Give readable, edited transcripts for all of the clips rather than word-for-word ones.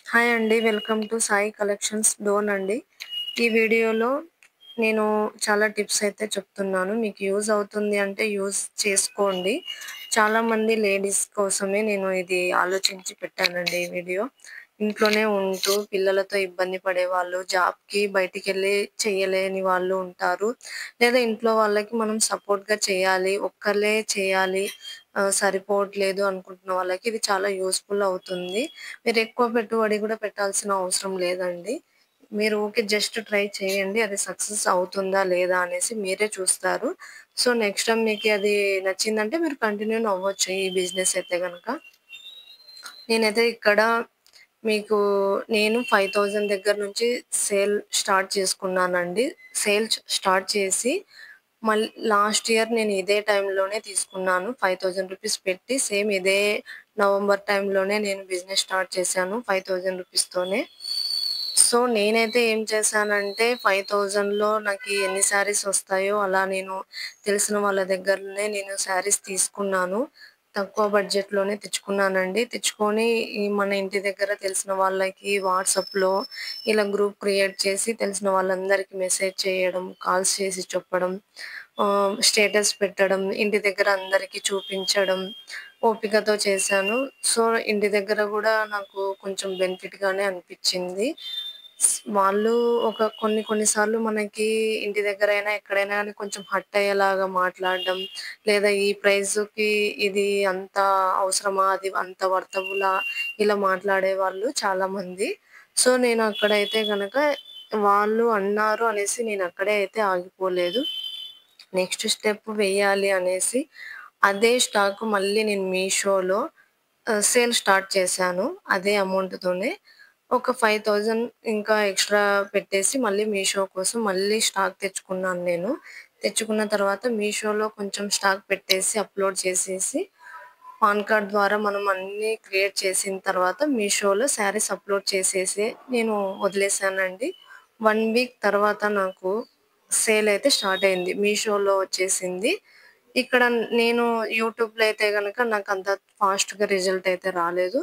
Hi అండి. Welcome to Sai collections Dhone అండి. ఈ వీడియోలో నేను చాలా టిప్స్ అయితే చెప్తున్నాను. మీకు యూజ్ అవుతుంది అంటే యూజ్ చేసుకోండి. చాలామంది లేడీస్ కోసమే నేను ఇది ఆలోచించి పెట్టానండి ఈ వీడియో. ఇంట్లోనే ఉంటూ పిల్లలతో ఇబ్బంది పడేవాళ్ళు, జాబ్‌కి బయటికెళ్ళి చేయలేని వాళ్ళు ఉంటారు. లేదా ఇంట్లో వాళ్ళకి మనం సపోర్ట్‌గా చేయాలి, ఒక్కళ్ళే చేయాలి, సరిపోవట్లేదు అనుకుంటున్న వాళ్ళకి ఇది చాలా యూజ్‌ఫుల్ అవుతుంది. మీరెక్కువ పెట్టుబడి గూడా పెట్టాల్సిన అవసరం లేదండి. మీరు ఊకే జస్ట్ ట్రై చేయండి. అది సక్సెస్ అవుతుందా? లేదా? అనేసి మీరే చూస్తారు. సో, నెక్స్ట్ టైమ్ మీకి అది నచ్చిందంటే మీరు కంటిన్యూ అవ్వచ్చు ఈ బిజినెస్ అయితే గనక. నేనైతే ఇక్కడ మీకు నేను 5,000 దగ్గర నుంచి సేల్ స్టార్ట్ చేసుకున్నానండి. సేల్ స్టార్ట్ చేసి లాస్ట్ ఇయర్ నేను ఇదే టైంలోనే తీసుకున్నాను. 5,000 రూపీస్ పెట్టి సేమ్ ఇదే నవంబర్ టైంలోనే నేను బిజినెస్ స్టార్ట్ చేశాను 5,000 రూపీస్‌తోనే. సో, నేనైతే ఏం చేశానంటే 5,000లో నాకి ఎన్ని శారీస్ వస్తాయో అలా నేను తెలిసిన వాళ్ళ దగ్గరనే నేను శారీస్ తీసుకున్నాను. తక్కువ బడ్జెట్‌లోనే తెచ్చుకున్నానండి. తెచ్చుకొని మన ఇంటి దగ్గర తెలిసిన వాళ్ళకి వాట్సాప్‌లో ఇలా గ్రూప్ క్రియేట్ చేసి తెలిసిన వాళ్ళందరికీ మెసేజ్ చేయడం, కాల్స్ చేసి చెప్పడం, స్టేటస్ పెట్టడం, ఇంటి దగ్గర అందరికీ చూపించడం ఓపికతో చేశాను. సో, ఇంటి దగ్గర గూడా నాకు కొంచెం బెనిఫిట్‌గానే అనిపిచ్చింది. వాళ్ళు కొన్ని కొన్ని సార్లు మనకి ఇంటి దగ్గరైనా, ఎక్కడైనా గానీ కొంచెం హర్ట్ అయ్యేలాగా మాట్లాడడం, లేదా ఈ ప్రైస్‌కి ఇది అంత అవసరమా? అది అంత వర్తబులా? ఇలా మాట్లాడేవాళ్ళు చాలామంది. సో, నేను అక్కడైతే గనక వాళ్ళు అన్నారు అనేసి నేను అక్కడే అయితే ఆగిపోలేదు. నెక్స్ట్ స్టెప్ వెయ్యాలి అనేసి అదే స్టాక్ మళ్ళీ నేను మీషోలో సేల్ స్టార్ట్ చేశాను. అదే అమౌంట్‌తోనే ఒక 5,000 ఇంకా ఎక్స్‌ట్రా పెట్టేసి మళ్ళీ మీషో కోసం మళ్ళీ స్టాక్ తెచ్చుకున్నాను నేను. తెచ్చుకున్న తర్వాత మీషోలో కొంచెం స్టాక్ పెట్టేసి అప్‌లోడ్ చేసేసి పాన్ కార్డ్ ద్వారా మనం అన్నీ క్రియేట్ చేసిన తర్వాత మీషోలో శారీస్ అప్‌లోడ్ చేసేసి నేను వదిలేసానండి. 1 వీక్ తర్వాత నాకు సేల్ అయితే స్టార్ట్ అయింది. మీషోలో వచ్చేసింది. ఇక్కడ నేను యూట్యూబ్‌లో అయితే గనక నాకంత ఫాస్ట్‌గా రిజల్ట్ అయితే రాలేదు.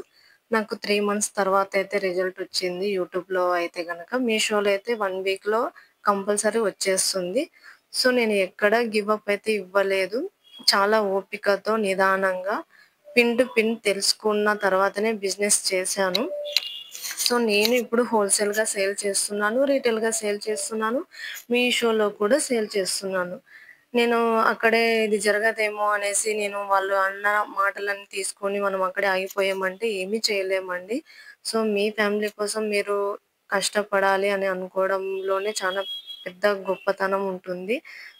నాకు 3 మంత్స్ తర్వాత అయితే రిజల్ట్ వచ్చింది యూట్యూబ్‌లో అయితే గనక. మీషోలో అయితే 1 వీక్‌లో కంపల్సరీ వచ్చేస్తుంది. సో, నేను ఎక్కడ గివ్ అప్ అయితే ఇవ్వలేదు. చాలా ఓపికతో నిదానంగా పిన్ టు పిన్ తెలుసుకున్న తర్వాతనే బిజినెస్ చేశాను. సో, నేను ఇప్పుడు హోల్‌సేల్‌గా సేల్ చేస్తున్నాను. రిటైల్‌గా సేల్ చేస్తున్నాను. మీషోలో కూడా సేల్ చేస్తున్నాను. నేను అక్కడే ఇది జరగదేమో అనేసి నేను వాళ్ళు అన్న మాటలన్నీ తీసుకొని మనం అక్కడే ఆగిపోయామంటే ఏమీ చేయలేమండి. సో, మీ ఫ్యామిలీ కోసం మీరు కష్టపడాలి అని అనుకోవడంలోనే చాలా పెద్ద గొప్పతనం ఉంటుంది.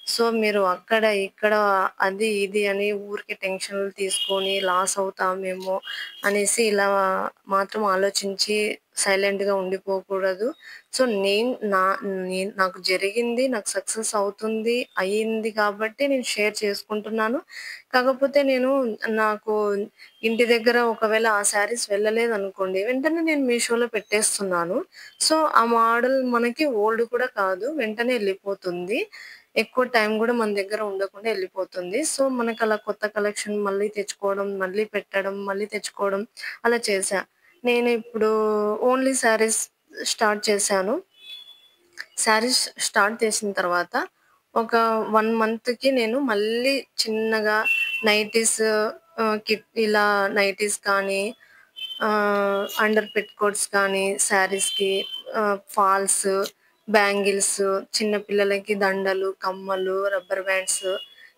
సో, మీరు అక్కడ, ఇక్కడ అది, ఇది అని ఊరికే టెన్షన్‌లు తీసుకొని లాస్ అవుతామేమో అనేసి ఇలా మాత్రం ఆలోచించి సైలెంట్‌గా ఉండిపోకూడదు. సో, నాకు జరిగింది, నాకు సక్సెస్ అవుతుంది, అయింది కాబట్టి నేను షేర్ చేసుకుంటున్నాను. కాకపోతే నాకు ఇంటి దగ్గర ఒకవేళ ఆ శారీస్ వెళ్ళలేదనుకోండి, వెంటనే నేను మీషోలో పెట్టేస్తున్నాను. సో, ఆ మోడల్ మనకి ఓల్డ్ కూడా కాదు. వెంటనే ఎళ్ళిపోతుంది. ఎక్కువ టైం గూడా మన దగ్గర ఉండకుండా ఎళ్ళిపోతుంది. సో, మనకలా కొత్త కలెక్షన్ మళ్ళీ తెచ్చుకోవడం, మళ్ళీ పెట్టడం, మళ్ళీ తెచ్చుకోవడం అలా చేశా. నేనిప్పుడు ఓన్లీ శారీస్ స్టార్ట్ చేశాను. శారీస్ స్టార్ట్ చేసిన తర్వాత ఒక 1 మంత్‌కి నేను మళ్ళీ చిన్నగా నైటీస్, ఇలా నైటీస్ కానీ, అండర్ పెట్‌కోట్స్ కానీ శారీస్‌కి, ఫాల్స్, బ్యాంగిల్స్, చిన్న పిల్లలకి దండలు, కమ్మలు, రబ్బర్ బ్యాండ్స్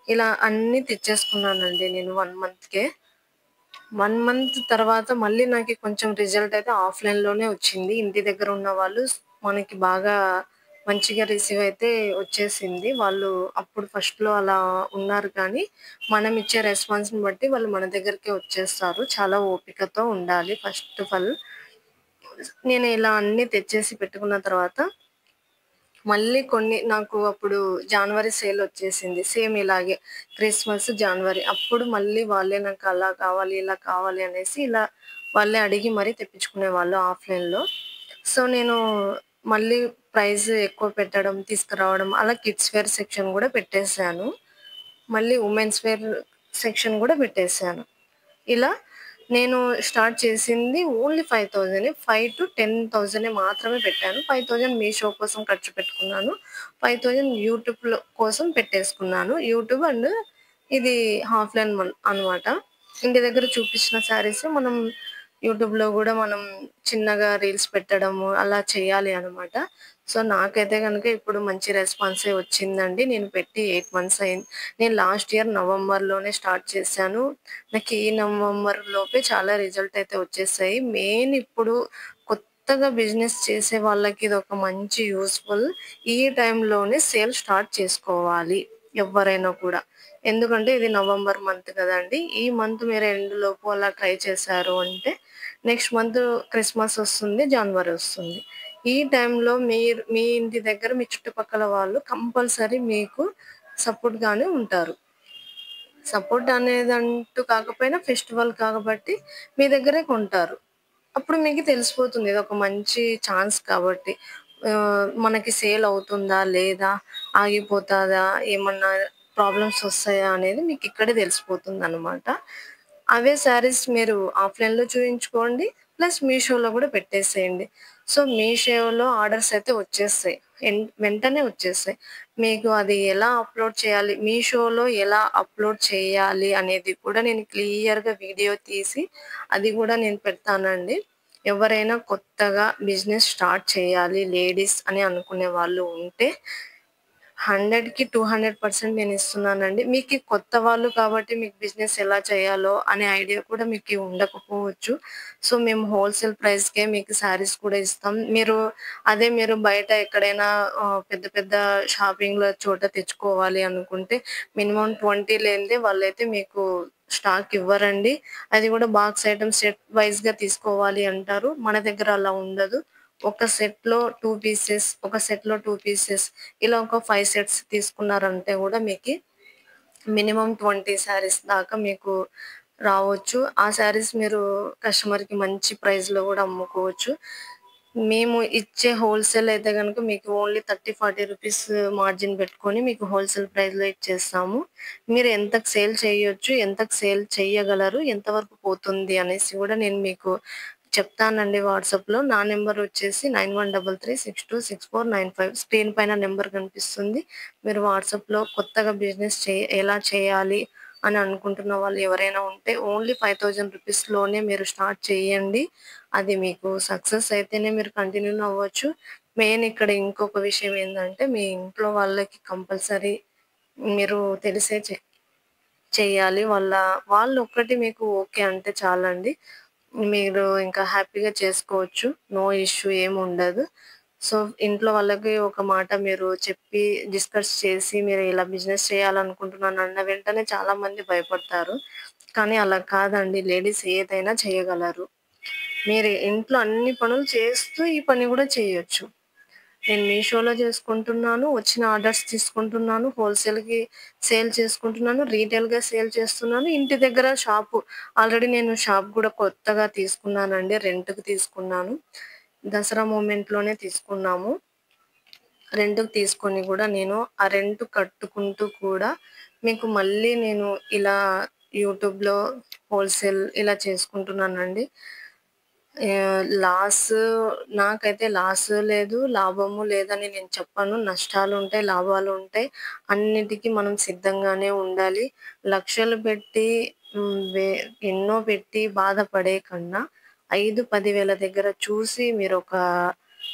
ఇలా అన్నీ తెచ్చేసుకున్నానండి నేను 1 మంత్‌కే. 1 మంత్ తర్వాత మళ్ళీ నాకి కొంచెం రిజల్ట్ అయితే ఆఫ్‌లైన్‌లోనే వచ్చింది. ఇంటి దగ్గర ఉన్నవాళ్ళు మనకి బాగా మంచిగా రిసీవ్ అయితే వచ్చేసింది. వాళ్ళు అప్పుడు ఫస్ట్‌లో అలా ఉన్నారు కానీ, మనం ఇచ్చే రెస్పాన్స్‌ని బట్టి వాళ్ళు మన దగ్గరికే వచ్చేస్తారు. చాలా ఓపికతో ఉండాలి ఫస్ట్ ఆఫ్ ఆల్. నేను ఇలా అన్నీ తెచ్చేసి పెట్టుకున్న తర్వాత మళ్ళీ కొన్ని నాకు అప్పుడు జాన్వరి సేలొచ్చేసింది. సేమ్ ఇలాగే క్రిస్మస్, జాన్వరి. అప్పుడు మళ్ళీ వాళ్ళే నాకు అలా కావాలి, ఇలా కావాలి అనేసి ఇలా వాళ్ళే అడిగి మరీ తెప్పించుకునేవాళ్ళు ఆఫ్‌లైన్‌లో. సో, నేను మళ్ళీ ప్రైస్ ఎక్కువ పెట్టడం, తీసుకురావడం అలా కిడ్స్ వేర్ సెక్షన్ గూడా పెట్టేసాను. మళ్ళీ వుమెన్స్ వేర్ సెక్షన్ గూడా పెట్టేసాను. ఇలా నేను స్టార్ట్ చేసింది ఓన్లీ 5,000 5,000-10,000 మాత్రమే పెట్టాను. 5,000 మీషో కోసం ఖర్చు పెట్టుకున్నాను. 5,000 యూట్యూబ్‌లో కోసం పెట్టేసుకున్నాను. యూట్యూబ్ అండ్ ఇది ఆఫ్‌లైన్ అనమాట. ఇంటి దగ్గర చూపించిన శారీస్ మనం యూట్యూబ్‌లో గూడా మనం చిన్నగా రీల్స్ పెట్టడము అలా చేయాలి అనమాట. సో, నాకైతే గనుక ఇప్పుడు మంచి రెస్పాన్సే వచ్చిందండి. నేను పెట్టి 8 మంత్స్ అయింది. నేను లాస్ట్ ఇయర్ నవంబర్‌లోనే స్టార్ట్ చేశాను. నాకు ఈ నవంబర్ లోపే చాలా రిజల్ట్ అయితే వచ్చేసాయి. మెయిన్ ఇప్పుడు కొత్తగా బిజినెస్ చేసే వాళ్ళకి ఇదొక మంచి యూజ్‌ఫుల్. ఈ టైంలోనే సేల్ స్టార్ట్ చేసుకోవాలి ఎవ్వరైనా కూడా. ఎందుకంటే ఇది నవంబర్ మంత్ కదండీ! ఈ మంత్ మీరు ఎండ్ లోపు అలా ట్రై చేశారు అంటే నెక్స్ట్ మంత్ క్రిస్మస్ వస్తుంది. జనవరి వస్తుంది. ఈ టైంలో మీరు మీ ఇంటి దగ్గర మీ చుట్టుపక్కల వాళ్ళు కంపల్సరీ మీకు సపోర్ట్‌గానే ఉంటారు. సపోర్ట్ అనేదంటూ కాకపోయినా ఫెస్టివల్ కాబట్టి మీ దగ్గరే కొంటారు. అప్పుడు మీకు తెలిసిపోతుంది. ఇదొక మంచి ఛాన్స్ కాబట్టి. మనకి సేల్ అవుతుందా? లేదా? ఆగిపోతాదా? ఏమన్నా ప్రాబ్లమ్స్ వస్తాయా? అనేది మీకిక్కడే తెలిసిపోతుందనమాట. అవే శారీస్ మీరు ఆఫ్‌లైన్‌లో చూయించుకోండి. ప్లస్ మీషోలో గూడా పెట్టేసేయండి. సో, మీషోలో ఆర్డర్స్ అయితే వచ్చేస్తాయి. వెంటనే వచ్చేస్తాయి. మీకు అది ఎలా అప్‌లోడ్ చేయాలి, మీషోలో ఎలా అప్‌లోడ్ చేయాలి అనేది కూడా నేను క్లియర్‌గా వీడియో తీసి అది గూడా నేను పెడతానండి. ఎవరైనా కొత్తగా బిజినెస్ స్టార్ట్ చేయాలి లేడీస్ అని అనుకునే వాళ్ళు ఉంటే 100కి 200% నేనిస్తున్నానండి. మీకి కొత్త వాళ్ళు కాబట్టి మీకు బిజినెస్ ఎలా చేయాలో అనే ఐడియా కూడా మీకి ఉండకపోవచ్చు. సో, మేము హోల్‌సేల్ ప్రైస్‌కే మీకు శారీస్ కూడా ఇస్తాం. మీరు బయట ఎక్కడైనా పెద్ద పెద్ద షాపింగ్‌ల చోట తెచ్చుకోవాలి అనుకుంటే మినిమమ్ 20 లేనిదే వాళ్ళైతే మీకు స్టాక్ ఇవ్వరండి. అది కూడా బాక్స్ ఐటెమ్స్ సెట్ వైస్‌గా తీసుకోవాలి అంటారు. మన దగ్గర అలా ఉండదు. ఒక సెట్‌లో 2 పీసెస్ ఇలా ఒక 5 సెట్స్ తీసుకున్నారంటే గూడా మినిమమ్ 20 శారీస్ దాకా మీకు రావచ్చు. ఆ శారీస్ మీరు కస్టమర్‌కి మంచి ప్రైస్‌లో గూడా అమ్ముకోవచ్చు. మేము ఇచ్చే హోల్‌సేల్ అయితే గనుక మీకు ఓన్లీ 30, 40 రూపీస్ మార్జిన్ పెట్టుకొని మీకు హోల్‌సేల్ ప్రైస్‌లో ఇచ్చేస్తాము. మీరు ఎంతకు సేల్ చేయొచ్చు, ఎంతకు సేల్ చేయగలరు, ఎంతవరకు పోతుంది అనేసి గూడా నేను మీకు చెప్తానండి వాట్సాప్‌లో. నా నంబర్ వచ్చేసి 9133626495 స్క్రీన్ పైన నంబర్ కనిపిస్తుంది. మీరు వాట్సాప్‌లో కొత్తగా బిజినెస్ ఎలా చేయాలి అని అనుకుంటున్న వాళ్ళు ఎవరైనా ఉంటే ఓన్లీ 5,000 రూపీస్‌లోనే మీరు స్టార్ట్ చేయండి. అది మీకు సక్సెస్ అయితేనే మీరు కంటిన్యూ అవ్వచ్చు. మెయిన్ ఇక్కడ ఇంకొక విషయం ఏందంటే మీ ఇంట్లో వాళ్ళకి కంపల్సరీ మీరు తెలిసే చెయ్యాలి. వాళ్ళొక్కటి మీకు ఓకే అంటే చాలండి. మీరు ఇంకా హ్యాపీగా చేసుకోవచ్చు. నో ఇష్యూ ఏముండదు. సో, ఇంట్లో వాళ్ళకి ఒక మాట మీరు చెప్పి డిస్కస్ చేసి మీరు ఇలా బిజినెస్ చేయాలనుకుంటున్నాను అన్న వెంటనే చాలామంది భయపడతారు. కానీ అలా కాదండి. లేడీస్ ఏదైనా చేయగలరు. మీరు ఇంట్లో అన్ని పనులు చేస్తూ ఈ పని గూడా చేయొచ్చు. నేను మీషోలో చేసుకుంటున్నాను. వచ్చిన ఆర్డర్స్ తీసుకుంటున్నాను. హోల్‌సేల్‌కి సేల్ చేసుకుంటున్నాను. రీటైల్‌గా సేల్ చేస్తున్నాను. ఇంటి దగ్గర ఆల్రెడీ నేను షాప్ గూడా కొత్తగా తీసుకున్నానండి. రెంట్‌కి తీసుకున్నాను. దసరా మూమెంట్‌లోనే తీసుకున్నాము. రెంట్‌కి తీసుకొని గూడా నేను ఆ రెంట్ కట్టుకుంటూ కూడా మీకు మళ్ళీ నేను ఇలా యూట్యూబ్‌లో హోల్‌సేల్ ఇలా చేసుకుంటున్నానండి. లాస్ నాకైతే లాస్ లేదు, లాభము లేదని నేను చెప్పను. నష్టాలుంటాయి, లాభాలుంటాయి. అన్నిటికి మనం సిద్ధంగానే ఉండాలి. లక్షలు పెట్టి హ్మ్, వే ఎన్నో పెట్టి బాధపడే కన్నా 5, 10 వేల దగ్గర చూసి మీరొక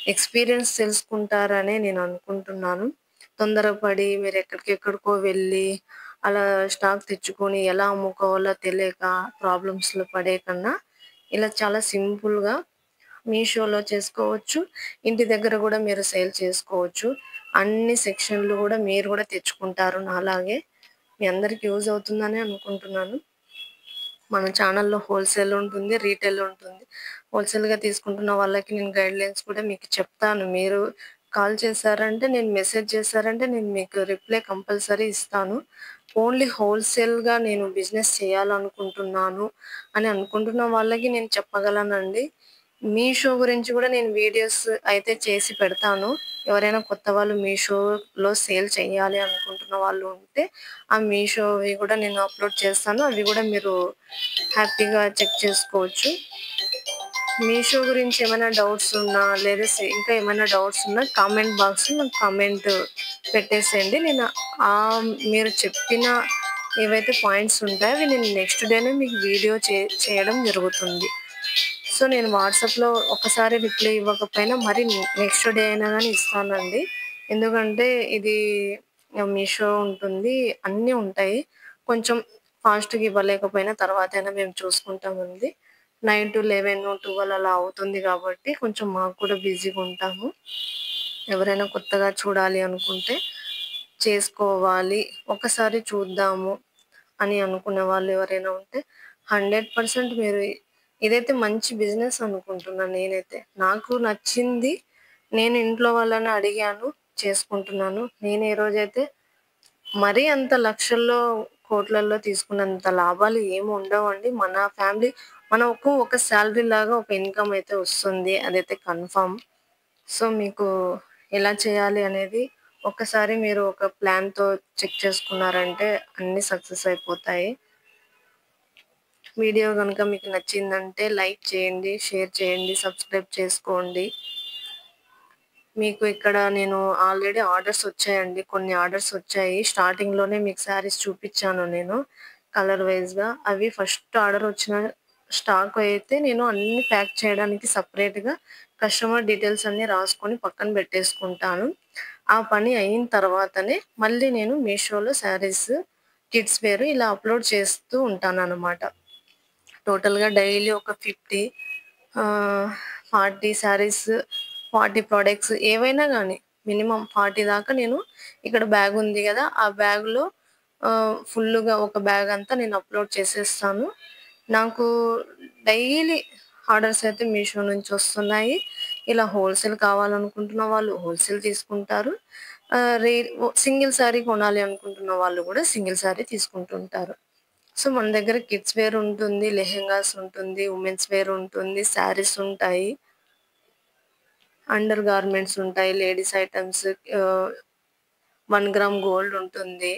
ఎక్స్‌పీరియన్స్ తెలుసుకుంటారనే నేను అనుకుంటున్నాను. తొందరపడి మీరెక్కడికెక్కడికో వెళ్ళి, అలా స్టాక్ తెచ్చుకొని ఎలా అమ్ముకోవాలో తెలియక ప్రాబ్లమ్స్‌లో పడే కన్నా ఇలా చాలా సింపుల్‌గా మీషోలో చేసుకోవచ్చు. ఇంటి దగ్గర గూడా మీరు సేల్ చేసుకోవచ్చు. అన్ని సెక్షన్‌లు గూడా మీరు గూడా తెచ్చుకుంటారు నాలాగే. మీ అందరికి యూజ్ అవుతుందనే అనుకుంటున్నాను. మన ఛానెల్‌లో హోల్‌సేల్ ఉంటుంది, రీటైల్ ఉంటుంది. హోల్‌సేల్‌గా తీసుకుంటున్న వాళ్ళకి నేను గైడ్‌లైన్స్ కూడా మీకు చెప్తాను. మీరు కాల్ చేశారంటే, మెసేజ్ చేశారంటే నేను మీకు రిప్లై కంపల్సరీ ఇస్తాను. ఓన్లీ హోల్‌సేల్‌గా నేను బిజినెస్ చేయాలనుకుంటున్నాను అని అనుకుంటున్న వాళ్ళకి నేను చెప్పగలనండి. మీషో గురించి కూడా నేను వీడియోస్ అయితే చేసి పెడతాను. ఎవరైనా కొత్త వాళ్ళు మీషోలో సేల్ చేయాలి అనుకుంటున్న వాళ్ళు ఉంటే, ఆ మీషోవి కూడా నేను అప్‌లోడ్ చేస్తాను. అవి కూడా మీరు హ్యాపీగా చెక్ చేసుకోవచ్చు. మీషో గురించి ఏమైనా డౌట్స్ ఉన్నా, లేదా ఇంకా ఏమైనా డౌట్స్ ఉన్నా కామెంట్ బాక్స్‌లో నాకు కామెంట్ పెట్టేసేయండి. నేను మీరు చెప్పిన ఏవైతే పాయింట్స్ ఉంటాయో అవి నేను నెక్స్ట్ డేనే మీకు వీడియో చేయడం జరుగుతుంది. సో, నేను వాట్సాప్‌లో ఒకసారి రిప్లై ఇవ్వకపోయినా మరి నెక్స్ట్ డే అయినా గాని ఇస్తానండి. ఎందుకంటే ఇది మీషో ఉంటుంది. అన్నీ ఉంటాయి. కొంచెం ఫాస్ట్‌గా ఇవ్వలేకపోయినా తర్వాతైనా మేము చూసుకుంటామండి. నైట్ 11, 12 అలా అవుతుంది గాబట్టి కొంచెం మాకు కూడా బిజీగుంటాము. ఎవరైనా కొత్తగా చూడాలి అనుకుంటే చేసుకోవాలి. ఒకసారి చూద్దాము అని అనుకునే వాళ్ళు ఎవరైనా ఉంటే 100% మీరు ఇదైతే మంచి బిజినెస్ అనుకుంటున్నాను నేనైతే. నాకు నచ్చింది. నేను ఇంట్లో వాళ్ళని అడిగాను. చేసుకుంటున్నాను. నేను ఏ రోజైతే మరీ అంత లక్షల్లో, కోట్లల్లో తీసుకున్నంత లాభాలు ఏమి ఉండవండి. మన ఫ్యామిలీ మనకు ఒక సాలరీ లాగా ఒక ఇన్‌కమ్ అయితే వస్తుంది. అదైతే కన్ఫర్మ్. సో, మీకు ఎలా చేయాలి అనేది ఒక్కసారి మీరు ఒక ప్లాన్‌తో చెక్ చేసుకున్నారంటే అన్నీ సక్సెస్ అయిపోతాయి. వీడియో గనుక మీకు నచ్చిందంటే లైక్ చేయండి, షేర్ చేయండి, సబ్స్క్రైబ్ చేసుకోండి. మీకు ఇక్కడ నేను ఆల్రెడీ ఆర్డర్స్ వచ్చాయండి. కొన్ని ఆర్డర్స్ వచ్చాయి. స్టార్టింగ్‌లోనే మీకు శారీస్ చూపిచ్చాను నేను కలర్ వైస్‌గా. అవి ఫస్ట్ ఆర్డర్ వచ్చిన స్టాక్ అయితే నేను అన్నీ ప్యాక్ చేయడానికి సెపరేట్‌గా కస్టమర్ డీటెయిల్స్ అన్నీ రాసుకొని పక్కన పెట్టేసుకుంటాను. ఆ పని అయిన తర్వాతనే మళ్ళీ నేను మీషోలో శారీస్, కిడ్స్ వేర్ ఇలా అప్‌లోడ్ చేస్తూ ఉంటాననమాట. టోటల్‌గా డైలీ ఒక 50 40 శారీస్, 40 ప్రొడక్ట్స్ ఏవైనా గానీ మినిమమ్ 40 దాకా నేను ఇక్కడ బ్యాగ్ ఉంది గదా! ఆ బ్యాగ్‌లో ఫుల్లుగా ఒక బ్యాగ్ అంతా నేను అప్‌లోడ్ చేసేస్తాను. నాకు డైలీ ఆర్డర్స్ అయితే మీషో నుంచి వస్తున్నాయి. ఇలా హోల్‌సేల్ కావాలనుకుంటున్న వాళ్ళు హోల్‌సేల్ తీసుకుంటారు. సింగిల్ శారీ కొనాలి అనుకుంటున్న వాళ్ళు గూడా సింగిల్ శారీ తీసుకుంటుంటారు. సో, మన దగ్గర కిడ్స్ వేర్ ఉంటుంది, లెహెంగాస్ ఉంటుంది, ఉమెన్స్ వేర్ ఉంటుంది, శారీస్ ఉంటాయి, అండర్ గార్మెంట్స్ ఉంటాయి, లేడీస్ ఐటెమ్స్ ఆహ్, 1 గ్రామ్ గోల్డ్ ఉంటుంది,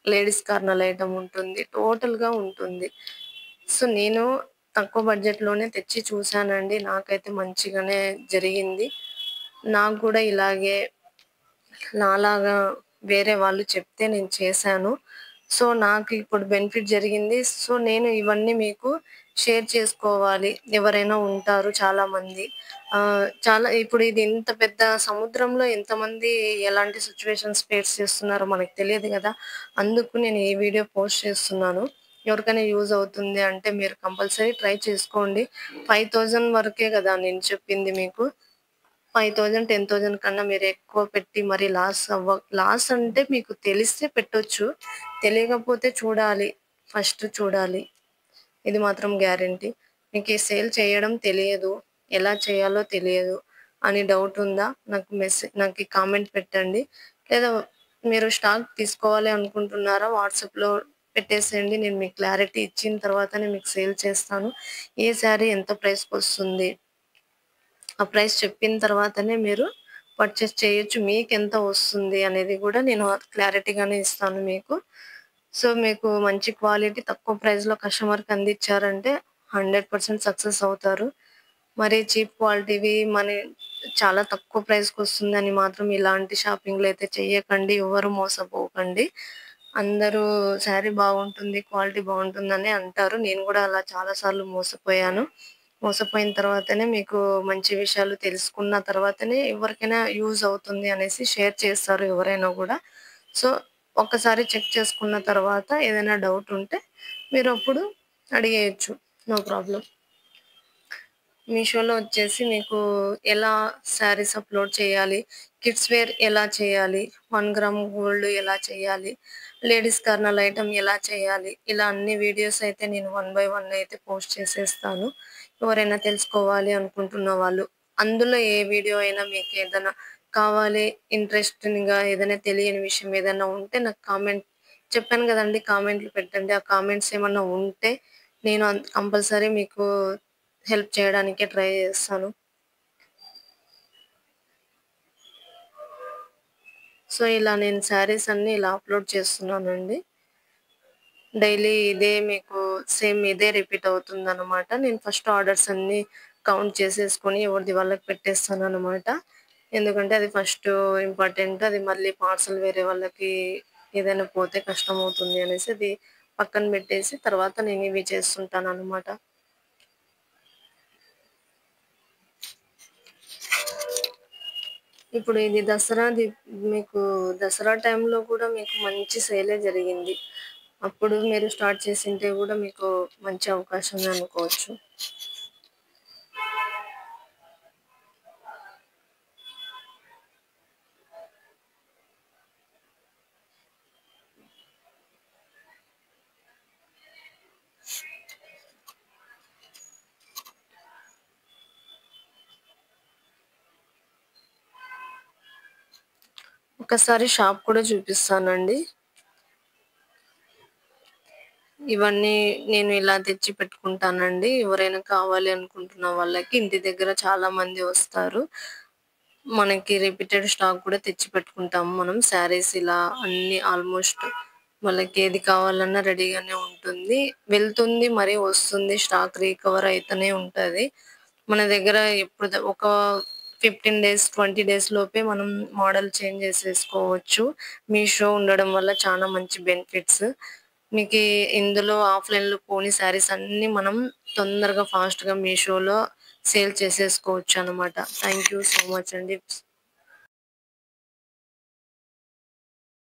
లేడీస్ కార్నల్ ఐటెమ్ ఉంటుంది, టోటల్‌గా ఉంటుంది. సో, నేను తక్కువ బడ్జెట్‌లోనే తెచ్చి చూసానండి. నాకైతే మంచిగానే జరిగింది. నాకు గూడా ఇలాగే నాలాగా వేరే వాళ్ళు చెప్తే నేను చేశాను. సో, నాకు ఇప్పుడు బెనిఫిట్ జరిగింది. సో, నేను ఇవన్నీ మీకు షేర్ చేసుకోవాలి. ఎవరైనా ఉంటారు చాలామంది. చాలా ఇప్పుడు ఇది ఇంత పెద్ద సముద్రంలో ఎంతమంది ఎలాంటి సిట్యుయేషన్స్ ఫేస్ చేస్తున్నారో మనకు తెలియదు గదా! అందుకు నేను ఈ వీడియో పోస్ట్ చేస్తున్నాను. ఎవరికైనా యూజ్ అవుతుంది అంటే మీరు కంపల్సరీ ట్రై చేసుకోండి. 5000 వరకే గదా నేను చెప్పింది మీకు. 5,000, 10,000 కన్నా మీరెక్కువ పెట్టి మరి లాస్ అంటే మీకు తెలిస్తే పెట్టొచ్చు. తెలియకపోతే చూడాలి. ఫస్ట్ చూడాలి. ఇది మాత్రం గ్యారంటీ. మీకీ సేల్ చేయడం తెలియదు, ఎలా చేయాలో తెలియదు అని డౌటుందా? నాకీ కామెంట్ పెట్టండి. లేదా మీరు స్టాక్ తీసుకోవాలి అనుకుంటున్నారా? వాట్సాప్‌లో పెట్టేసేయండి. నేను మీకు క్లారిటీ ఇచ్చిన తర్వాతనే మీకు సేల్ చేస్తాను. ఏ శారీ ఎంత ప్రైస్‌కొస్తుంది? ఆ ప్రైస్ చెప్పిన తర్వాతనే మీరు పర్చేస్ చేయొచ్చు. మీకెంత వస్తుంది అనేది గూడా నేను క్లారిటీగానే ఇస్తాను మీకు. సో, మీకు మంచి క్వాలిటీ తక్కువ ప్రైస్‌లో కస్టమర్‌కి అందిచ్చారంటే 100% సక్సెస్ అవుతారు. మరి చీప్ క్వాలిటీవి చాలా తక్కువ ప్రైస్‌కొస్తుందని మాత్రం ఇలాంటి షాపింగ్‌లయితే చెయ్యకండి. ఎవ్వరు మోసపోకండి. అందరూ శారీ బాగుంటుంది, క్వాలిటీ బాగుంటుందనే అంటారు. నేను గూడా అలా చాలా సార్లు మోసపోయాను. మోసపోయిన తర్వాతనే మీకు మంచి విషయాలు తెలుసుకున్న తర్వాతనే ఎవరికైనా యూజ్ అవుతుంది అనేసి షేర్ చేస్తారు ఎవరైనా గూడా. సో, ఒక్కసారి చెక్ చేసుకున్న తర్వాత ఏదైనా డౌట్ ఉంటే మీరప్పుడు అడిగేయొచ్చు. No problem. మీషోలో వచ్చేసి మీకు ఎలా శారీస్ అప్‌లోడ్ చేయాలి, కిడ్స్ వేర్ ఎలా చేయాలి, 1 గ్రామ్ గోల్డ్ ఎలా చేయాలి, లేడీస్ కార్నర్ ఐటెమ్ ఎలా చేయాలి, ఇలా అన్ని వీడియోస్ అయితే నేను వన్ బై వన్ అయితే పోస్ట్ చేసేస్తాను. ఎవరైనా తెలుసుకోవాలి అనుకుంటున్న వాళ్ళు. అందులో ఏ వీడియో అయినా మీకేదైనా కావాలి, ఇంట్రెస్టింగ్‌గా ఏదైనా తెలియని విషయం ఏదైనా ఉంటే నాకు చెప్పాను గదండీ! కామెంట్‌లు పెట్టండి. ఆ కామెంట్స్ ఏమన్నా ఉంటే నేను కంపల్సరీ మీకు హెల్ప్ చేయడానికే ట్రై చేస్తాను. సో, ఇలా నేను శారీస్ అన్నీ ఇలా అప్‌లోడ్ చేస్తున్నానండి. డైలీ ఇదే మీకు సేమ్ ఇదే రిపీట్ అవుతుందనమాట. నేను ఫస్ట్ ఆర్డర్స్ అన్నీ కౌంట్ చేసేసుకొని ఎవరిది వాళ్ళకి పెట్టేస్తాననమాట. ఎందుకంటే అది ఫస్టు ఇంపార్టెంట్. అది మళ్ళీ పార్సెల్ వేరే వాళ్ళకి ఏదైనా పోతే కష్టమవుతుంది అనేసి అది పక్కన పెట్టేసి తర్వాత నేను ఇవి చేస్తుంటాననమాట. ఇప్పుడు ఇది మీకు దసరా టైంలో కూడా మీకు మంచి సేలే జరిగింది. అప్పుడు మీరు స్టార్ట్ చేసుంటే గూడా మీకు మంచి అవకాశమే అనుకోవచ్చు. ఒకసారి షాప్ కూడా చూపిస్తానండి. ఇవన్నీ నేను ఇలా తెచ్చి పెట్టుకుంటానండి. ఎవరైనా కావాలి అనుకుంటున్న వాళ్ళకి ఇంటి దగ్గర చాలా మంది వస్తారు. మనకి రిపీటెడ్ స్టాక్ కూడా తెచ్చి పెట్టుకుంటాము మనం. శారీస్ ఇలా అన్నీ ఆల్‌మోస్ట్ వాళ్ళకేది కావాలన్నా రెడీగానే ఉంటుంది. వెళ్తుంది మరి వస్తుంది. స్టాక్ రికవర్ అయితనే ఉంటది. మన దగ్గర ఒక 15 డేస్, 20 డేస్ లోపే మనం మోడల్ చేంజ్ చేసేసుకోవచ్చు. మీషో ఉండడం వల్ల చాలా మంచి బెనిఫిట్స్. మీకీ ఇందులో ఆఫ్‌లైన్‌లో పోని శారీస్ అన్నీ మనం తొందరగా ఫాస్ట్‌గా మీషోలో సేల్ చేసేసుకోవచ్చనమాట. థాంక్ యూ సో మచ్ అండి.